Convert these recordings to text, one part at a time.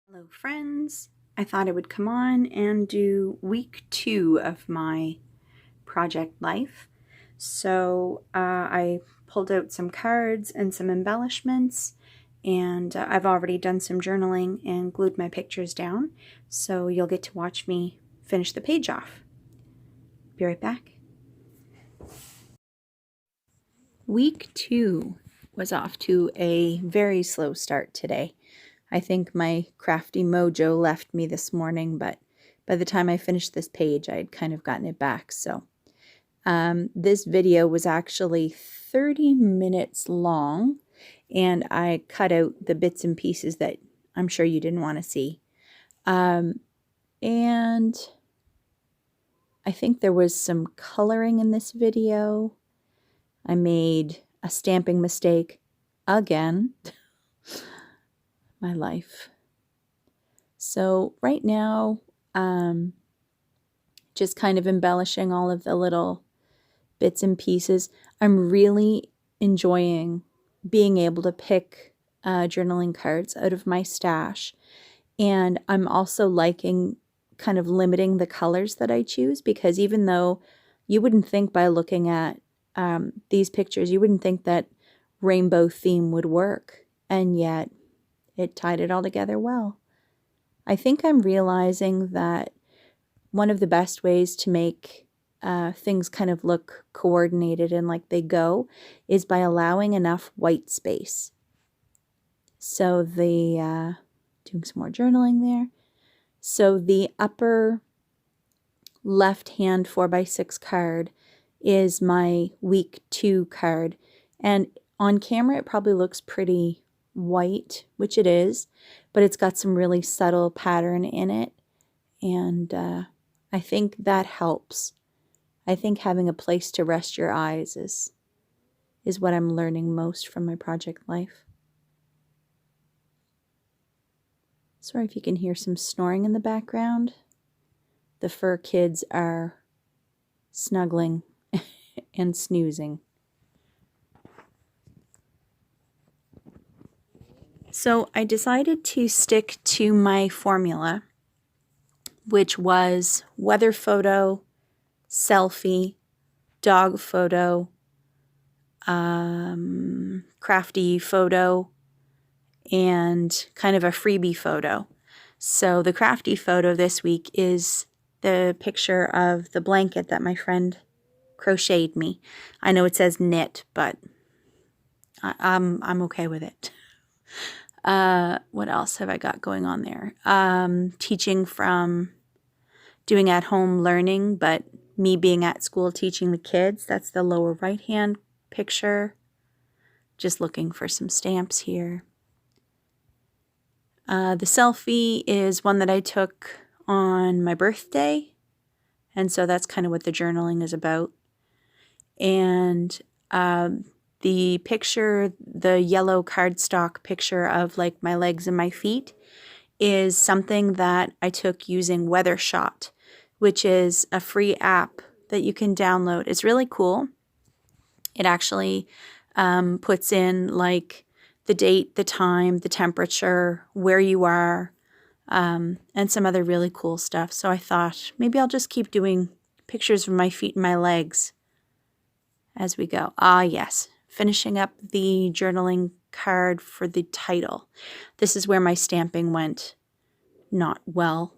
Hello friends, I thought I would come on and do week 2 of my project life. So I pulled out some cards and some embellishments, and I've already done some journaling and glued my pictures down, so you'll get to watch me finish the page off. Be right back. Week 2 was off to a very slow start today. I think my crafty mojo left me this morning, but by the time I finished this page, I had kind of gotten it back. So this video was actually 30 minutes long, and I cut out the bits and pieces that I'm sure you didn't want to see. And I think there was some coloring in this video. I made a stamping mistake again. My life. So right now, just kind of embellishing all of the little bits and pieces. I'm really enjoying being able to pick journaling cards out of my stash. And I'm also liking kind of limiting the colors that I choose, because even though you wouldn't think by looking at these pictures, you wouldn't think that rainbow theme would work. And yet it tied it all together well. I think I'm realizing that one of the best ways to make things kind of look coordinated and like they go is by allowing enough white space. So doing some more journaling there. So the upper left hand 4x6 card is my week 2 card. And on camera it probably looks pretty white, which it is, but it's got some really subtle pattern in it, and I think that helps. I think having a place to rest your eyes is what I'm learning most from my project life. Sorry if you can hear some snoring in the background. The fur kids are snuggling and snoozing. So I decided to stick to my formula, which was weather photo, selfie, dog photo, crafty photo, and kind of a freebie photo. So the crafty photo this week is the picture of the blanket that my friend crocheted me. I know it says knit, but I'm okay with it. What else have I got going on there? Teaching from doing at home learning, but me being at school teaching the kids. That's the lower right hand picture. Just looking for some stamps here. The selfie is one that I took on my birthday, and so that's kind of what the journaling is about. And the picture, the yellow cardstock picture of like my legs and my feet, is something that I took using WeatherShot, which is a free app that you can download. It's really cool. It actually puts in like the date, the time, the temperature, where you are, and some other really cool stuff. So I thought maybe I'll just keep doing pictures of my feet and my legs as we go. Ah, yes. Finishing up the journaling card for the title. This is where my stamping went not well.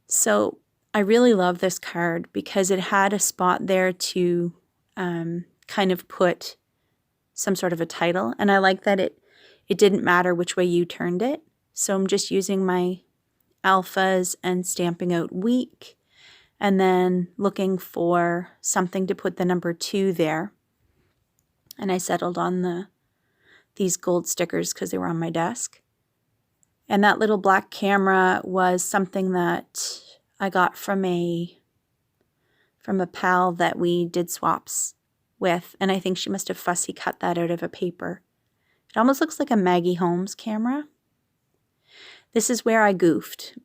So I really love this card because it had a spot there to kind of put some sort of a title. And I like that it didn't matter which way you turned it. So I'm just using my alphas and stamping out week, and then looking for something to put the number 2 there. And I settled on these gold stickers because they were on my desk. And that little black camera was something that I got from a pal that we did swaps with, and I think she must have fussy cut that out of a paper. It almost looks like a Maggie Holmes camera. This is where I goofed.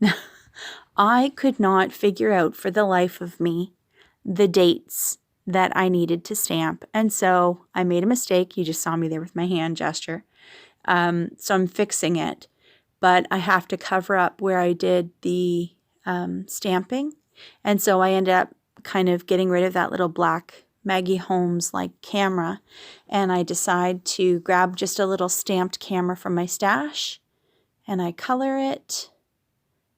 I could not figure out for the life of me the dates that I needed to stamp, and so I made a mistake. You just saw me there with my hand gesture. So I'm fixing it. but I have to cover up where I did the stamping. And so I ended up kind of getting rid of that little black Maggie Holmes like camera, and I decide to grab just a little stamped camera from my stash, and I color it,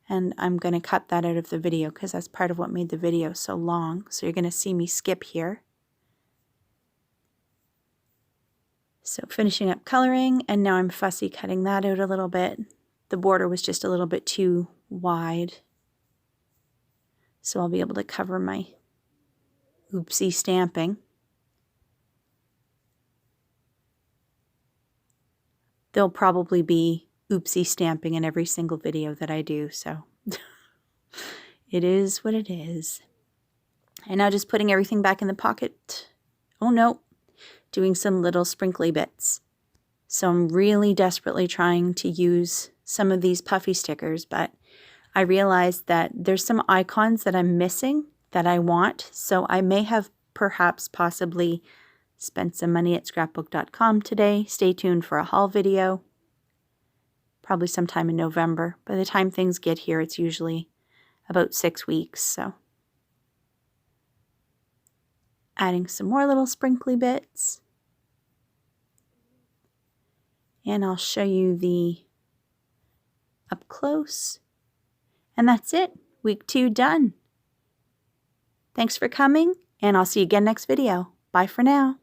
and I'm going to cut that out of the video because that's part of what made the video so long. So you're going to see me skip here. So finishing up coloring, and now I'm fussy cutting that out a little bit. The border was just a little bit too wide, so I'll be able to cover my oopsie stamping. There'll probably be oopsie stamping in every single video that I do, so it is what it is. And now just putting everything back in the pocket. Oh no, doing some little sprinkly bits. So I'm really desperately trying to use some of these puffy stickers, but I realized that there's some icons that I'm missing that I want, so I may have perhaps possibly spent some money at scrapbook.com today. Stay tuned for a haul video, probably sometime in November. By the time things get here, it's usually about 6 weeks, so adding some more little sprinkly bits. And I'll show you the up close. And that's it. Week 2 done. Thanks for coming, and I'll see you again next video. Bye for now.